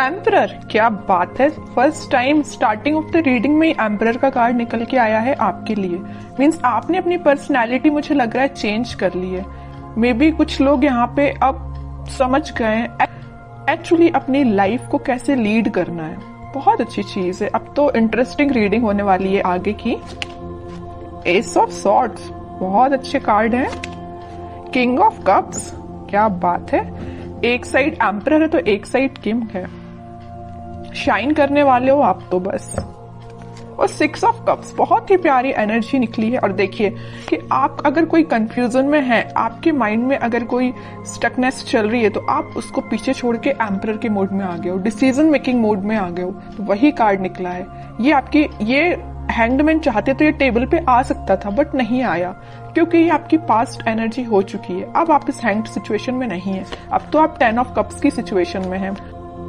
Emperor, क्या बात है। First time starting of the reading में एम्परर का कार्ड निकल के आया है आपके लिए। मीन्स आपने अपनी पर्सनैलिटी मुझे लग रहा है चेंज कर ली है। मे बी कुछ लोग यहाँ पे अब समझ गए हैं एक्चुअली अपनी लाइफ को कैसे लीड करना है। बहुत अच्छी चीज है। अब तो इंटरेस्टिंग रीडिंग होने वाली है आगे की। एस ऑफ सॉर्ड्स, बहुत अच्छे कार्ड है। किंग ऑफ कप्स, क्या बात है। एक साइड एम्परर है तो एक साइड किंग है। शाइन करने वाले हो आप तो बस। और 6 ऑफ कप्स, बहुत ही प्यारी एनर्जी निकली है। और देखिए कि आप अगर कोई कंफ्यूजन में है, आपके माइंड में अगर कोई स्टकनेस चल रही है, तो आप उसको पीछे छोड़ के एम्परर के मोड में आ गए हो, डिसीजन मेकिंग मोड में आ गए हो। तो वही कार्ड निकला है। ये हैंगड चाहते तो ये टेबल पे आ सकता था बट नहीं आया, क्योंकि ये आपकी पास्ट एनर्जी हो चुकी है। अब आप इस हैंग्ड सिचुएशन में नहीं है, अब तो आप 10 ऑफ कप्स की सिचुएशन में है।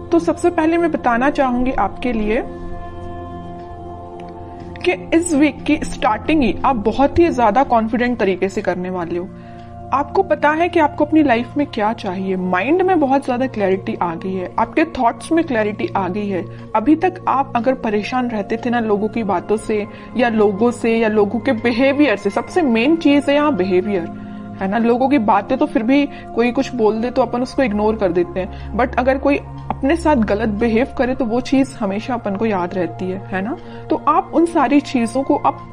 तो सबसे पहले मैं बताना चाहूंगी आपके लिए कि इस वीक की स्टार्टिंग ही आप बहुत ही ज्यादा कॉन्फिडेंट तरीके से करने वाले हो। आपको पता है कि आपको अपनी लाइफ में क्या चाहिए। माइंड में बहुत ज्यादा क्लैरिटी आ गई है, आपके थॉट्स में क्लैरिटी आ गई है। अभी तक आप अगर परेशान रहते थे ना लोगों की बातों से या लोगों के बिहेवियर से। सबसे मेन चीज है यहाँ बिहेवियर, है ना। लोगों की बातें तो फिर भी कोई कुछ बोल दे तो अपन उसको इग्नोर कर देते हैं, बट अगर कोई अपने साथ गलत बिहेव करे तो वो चीज हमेशा अपन को याद रहती है ना। तो आप उन सारी चीजों को अब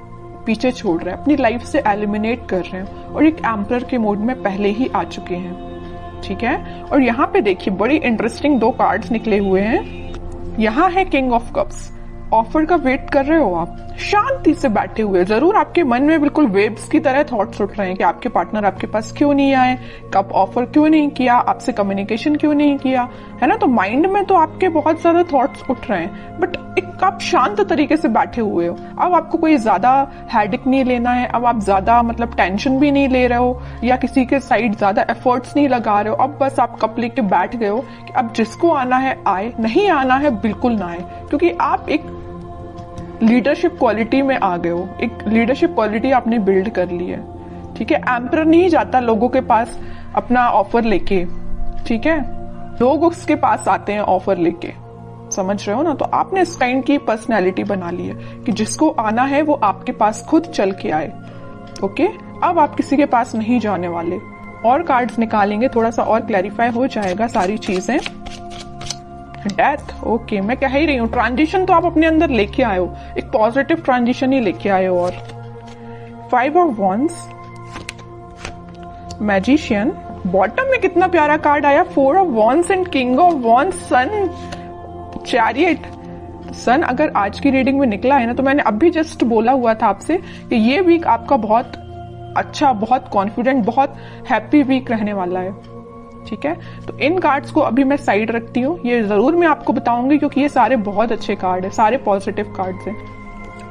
पीछे छोड़ रहे हैं, अपनी लाइफ से एलिमिनेट कर रहे हैं और एक एम्परर के मोड में पहले ही आ चुके हैं, ठीक है। और यहाँ पे देखिए बड़ी इंटरेस्टिंग 2 कार्ड्स निकले हुए हैं। यहाँ है किंग ऑफ कप्स। ऑफर का वेट कर रहे हो आप, शांति से बैठे हुए। जरूर आपके मन में बिल्कुल वेव्स की तरह थॉट्स उठ रहे हैं कि आपके पार्टनर आपके पास क्यों नहीं आए, कब ऑफर क्यों नहीं किया, आपसे कम्युनिकेशन क्यों नहीं किया, है ना। तो माइंड में तो आपके बहुत ज्यादा थॉट्स उठ रहे हैं, बट एक आप शांत तरीके से बैठे हुए हो। अब आपको कोई ज्यादा हेडेक नहीं लेना है। अब आप ज्यादा टेंशन भी नहीं ले रहे हो या किसी के साइड ज्यादा एफर्ट्स नहीं लगा रहे हो। अब बस आप कप लेके बैठ गए हो कि अब जिसको आना है आए, नहीं आना है बिल्कुल ना आए, क्योंकि आप एक लीडरशिप क्वालिटी में आ गए हो। एक लीडरशिप क्वालिटी आपने बिल्ड कर ली है, ठीक है। एम्परर नहीं जाता लोगों के पास अपना ऑफर लेके, ठीक है। लोग उसके पास आते हैं ऑफर लेके, समझ रहे हो ना। तो आपने इस काइंड की पर्सनैलिटी बना ली है कि जिसको आना है वो आपके पास खुद चल के आए, ओके। अब आप किसी के पास नहीं जाने वाले। और कार्ड्स निकालेंगे, थोड़ा सा और क्लैरिफाई हो जाएगा सारी चीजें। Death, okay. मैं कह ही रही हूँ ट्रांजिशन तो आप अपने अंदर लेके आए हो, एक पॉजिटिव ट्रांजिशन ही लेके आए हो। और 5 ऑफ वॉन्ड्स, मैजिशियन। बॉटम में कितना प्यारा कार्ड आया, 4 of wands and king of wands, sun, chariot. Sun अगर आज की रीडिंग में निकला है ना, तो मैंने अभी जस्ट बोला हुआ था आपसे कि ये वीक आपका बहुत अच्छा, बहुत कॉन्फिडेंट, बहुत हैप्पी वीक रहने वाला है, ठीक है। तो इन कार्ड्स को अभी मैं साइड रखती हूँ, ये जरूर मैं आपको बताऊंगी क्योंकि ये सारे बहुत अच्छे कार्ड है, सारे पॉजिटिव कार्ड्स हैं।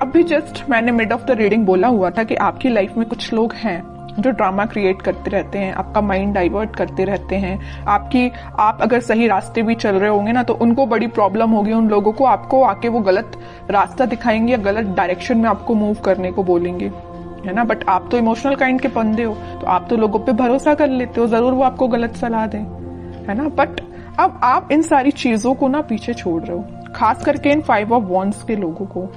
अभी जस्ट मैंने मिड ऑफ द रीडिंग बोला हुआ था कि आपकी लाइफ में कुछ लोग हैं जो ड्रामा क्रिएट करते रहते हैं, आपका माइंड डाइवर्ट करते रहते हैं। आप अगर सही रास्ते भी चल रहे होंगे ना, तो उनको बड़ी प्रॉब्लम होगी। उन लोगों को आपको आके वो गलत रास्ता दिखाएंगे या गलत डायरेक्शन में आपको मूव करने को बोलेंगे, है ना। बट आप तो इमोशनल काइंड के बंदे हो, तो आप तो लोगों पे भरोसा कर लेते हो, जरूर वो आपको गलत सलाह दें, है ना। बट अब आप इन सारी चीजों को ना पीछे छोड़ रहे हो, खास करके इन 5 ऑफ वॉन्ड्स के लोगों को।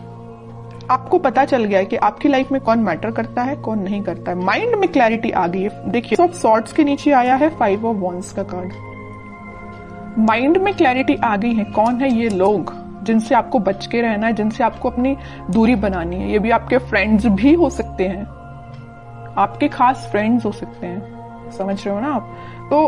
आपको पता चल गया है कि आपकी लाइफ में कौन मैटर करता है, कौन नहीं करता है। माइंड में क्लैरिटी आ गई है। देखिए सब सॉर्ड्स के नीचे आया है 5 ऑफ वॉन्ड्स का कार्ड। माइंड में क्लैरिटी आ गई है, कौन है ये लोग जिनसे आपको बच के रहना है, जिनसे आपको अपनी दूरी बनानी है। ये भी आपके फ्रेंड्स भी हो सकते हैं, आपके खास फ्रेंड्स हो सकते हैं, समझ रहे हो ना आप। तो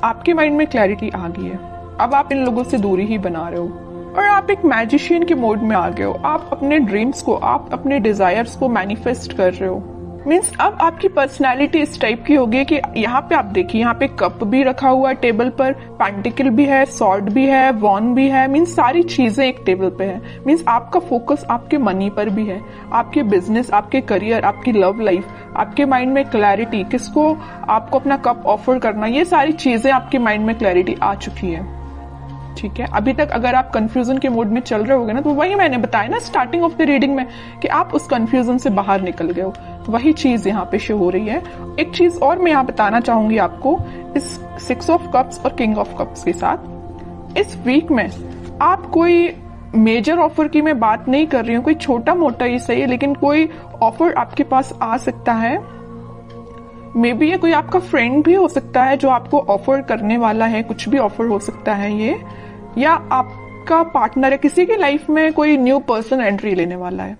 आपके माइंड में क्लैरिटी आ गई है। अब आप इन लोगों से दूरी ही बना रहे हो और आप एक मैजिशियन के मोड में आ गए हो। आप अपने ड्रीम्स को, आप अपने डिजायर्स को मैनिफेस्ट कर रहे हो। मीन्स अब आपकी पर्सनैलिटी इस टाइप की होगी कि यहाँ पे आप देखिए, यहाँ पे कप भी रखा हुआ है टेबल पर, पेंटिकल भी है, सॉर्ड भी है, वॉन भी है। मीन्स सारी चीजें एक टेबल पे है। मीन्स आपका फोकस आपके मनी पर भी है, आपके बिजनेस, आपके करियर, आपकी लव लाइफ, आपके माइंड में क्लैरिटी, किसको आपको अपना कप ऑफर करना, ये सारी चीजें आपके माइंड में क्लैरिटी आ चुकी है, ठीक है। अभी तक अगर आप कंफ्यूजन के मोड में चल रहे होगे ना, तो वही मैंने बताया ना स्टार्टिंग ऑफ द रीडिंग में कि आप उस कंफ्यूजन से बाहर निकल गए हो। तो वही चीज यहाँ पे शो हो रही है। एक चीज और मैं यहाँ बताना चाहूंगी आपको, इस 6 ऑफ कप्स और किंग ऑफ कप्स के साथ इस वीक में आप कोई मेजर ऑफर की मैं बात नहीं कर रही हूँ, कोई छोटा मोटा ही सही है, लेकिन कोई ऑफर आपके पास आ सकता है। मे बी ये कोई आपका फ्रेंड भी हो सकता है जो आपको ऑफर करने वाला है, कुछ भी ऑफर हो सकता है ये, या आपका पार्टनर है, किसी की लाइफ में कोई न्यू पर्सन एंट्री लेने वाला है।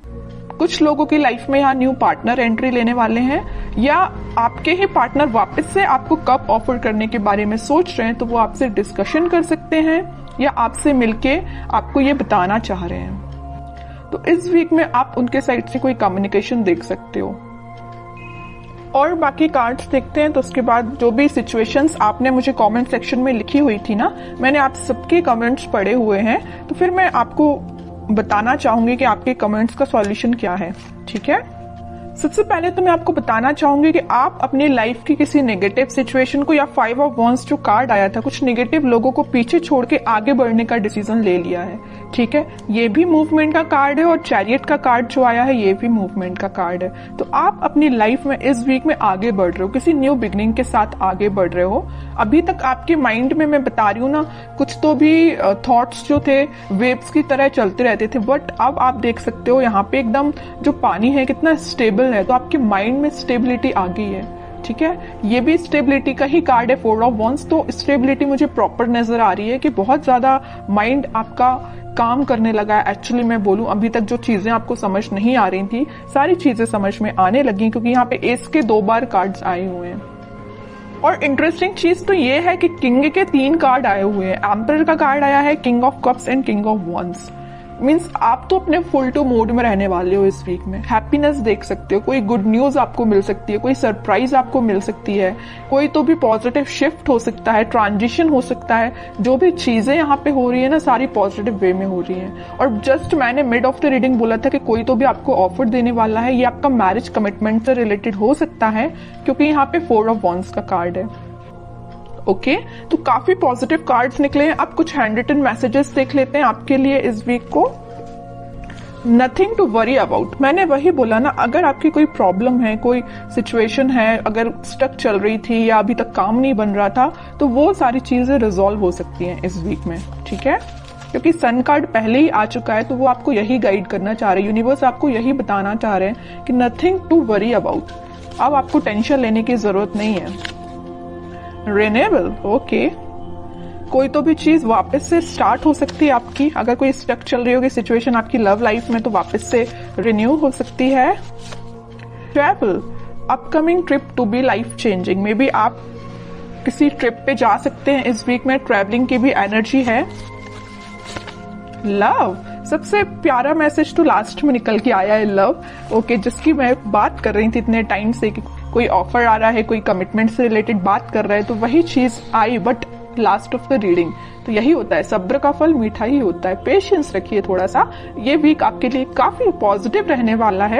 कुछ लोगों की लाइफ में यहाँ न्यू पार्टनर एंट्री लेने वाले हैं, या आपके ही पार्टनर वापस से आपको कब ऑफर करने के बारे में सोच रहे हैं, तो वो आपसे डिस्कशन कर सकते हैं या आपसे मिलके आपको ये बताना चाह रहे हैं। तो इस वीक में आप उनके साइड से कोई कम्युनिकेशन देख सकते हो। और बाकी कार्ड्स देखते हैं, तो उसके बाद जो भी सिचुएशंस आपने मुझे कमेंट सेक्शन में लिखी हुई थी ना, मैंने आप सबके कमेंट्स पढ़े हुए हैं, तो फिर मैं आपको बताना चाहूंगी कि आपके कमेंट्स का सॉल्यूशन क्या है। ठीक है, सबसे पहले तो मैं आपको बताना चाहूंगी कि आप अपनी लाइफ की किसी नेगेटिव सिचुएशन को, या 5 ऑफ वॉन्ड्स जो कार्ड आया था, कुछ नेगेटिव लोगों को पीछे छोड़ के आगे बढ़ने का डिसीजन ले लिया है। ठीक है, ये भी मूवमेंट का कार्ड है, और चैरियट का कार्ड जो आया है ये भी मूवमेंट का कार्ड है। तो आप अपनी लाइफ में इस वीक में आगे बढ़ रहे हो, किसी न्यू बिगनिंग के साथ आगे बढ़ रहे हो। अभी तक आपके माइंड में, मैं बता रही हूँ ना, कुछ तो भी थॉट्स जो थे वेव्स की तरह चलते रहते थे, बट अब आप देख सकते हो यहाँ पे एकदम जो पानी है कितना स्टेबल है, तो आपके माइंड में स्टेबिलिटी आ गई है। ठीक है, ये भी स्टेबिलिटी का ही कार्ड है, 4 ऑफ वॉन्ड्स। तो स्टेबिलिटी मुझे प्रॉपर नजर आ रही है कि बहुत ज्यादा माइंड आपका काम करने लगा है। एक्चुअली मैं बोलूं, अभी तक जो चीजें आपको समझ नहीं आ रही थी, सारी चीजें समझ में आने लगी, क्योंकि यहाँ पे एस के 2 बार कार्ड्स आए हुए हैं। और इंटरेस्टिंग चीज तो ये है कि किंग के 3 कार्ड आए हुए हैं। एम्परर का कार्ड आया है, king of cups and king of wands. Means आप तो अपने फुल टू मोड में रहने वाले हो इस वीक में। हैप्पीनेस देख सकते हो, कोई गुड न्यूज आपको मिल सकती है, कोई सरप्राइज आपको मिल सकती है, कोई तो भी पॉजिटिव शिफ्ट हो सकता है, ट्रांजिशन हो सकता है। जो भी चीजें यहाँ पे हो रही है ना, सारी पॉजिटिव वे में हो रही है। और जस्ट मैंने मिड ऑफ द रीडिंग बोला था कि कोई तो भी आपको ऑफर देने वाला है, ये आपका मैरिज कमिटमेंट से रिलेटेड हो सकता है, क्योंकि यहाँ पे 4 ऑफ वॉन्ड्स का कार्ड है। ओके, तो काफी पॉजिटिव कार्ड्स निकले हैं। अब कुछ हैंड रिटन मैसेजेस देख लेते हैं आपके लिए इस वीक को। नथिंग टू वरी अबाउट, मैंने वही बोला ना, अगर आपकी कोई प्रॉब्लम है, कोई सिचुएशन है, अगर स्टक चल रही थी या अभी तक काम नहीं बन रहा था, तो वो सारी चीजें रिजॉल्व हो सकती हैं इस वीक में। ठीक है, क्योंकि सन कार्ड पहले ही आ चुका है, तो वो आपको यही गाइड करना चाह रहे हैं, यूनिवर्स आपको यही बताना चाह रहे हैं कि नथिंग टू वरी अबाउट। अब आपको टेंशन लेने की जरूरत नहीं है। रिन्यूएबल, ओके, कोई तो भी चीज वापस से स्टार्ट हो सकती है आपकी। अगर कोई स्टक चल रही होगी सिचुएशन आपकी लव लाइफ में, तो वापस से रिन्यू हो सकती है। Travel, upcoming trip to be life changing, may be आप किसी ट्रिप पे जा सकते हैं इस वीक में, ट्रैवलिंग की भी एनर्जी है। लव, सबसे प्यारा मैसेज तो लास्ट में निकल के आया है, लव। ओके, जिसकी मैं बात कर रही थी इतने टाइम से कि कोई ऑफर आ रहा है, कोई कमिटमेंट से रिलेटेड बात कर रहा है, तो वही चीज आई, but last of the reading. तो यही होता है, सब्र का फल मीठा ही होता है। पेशेंस रखिए थोड़ा सा, ये वीक आपके लिए काफी पॉजिटिव रहने वाला है।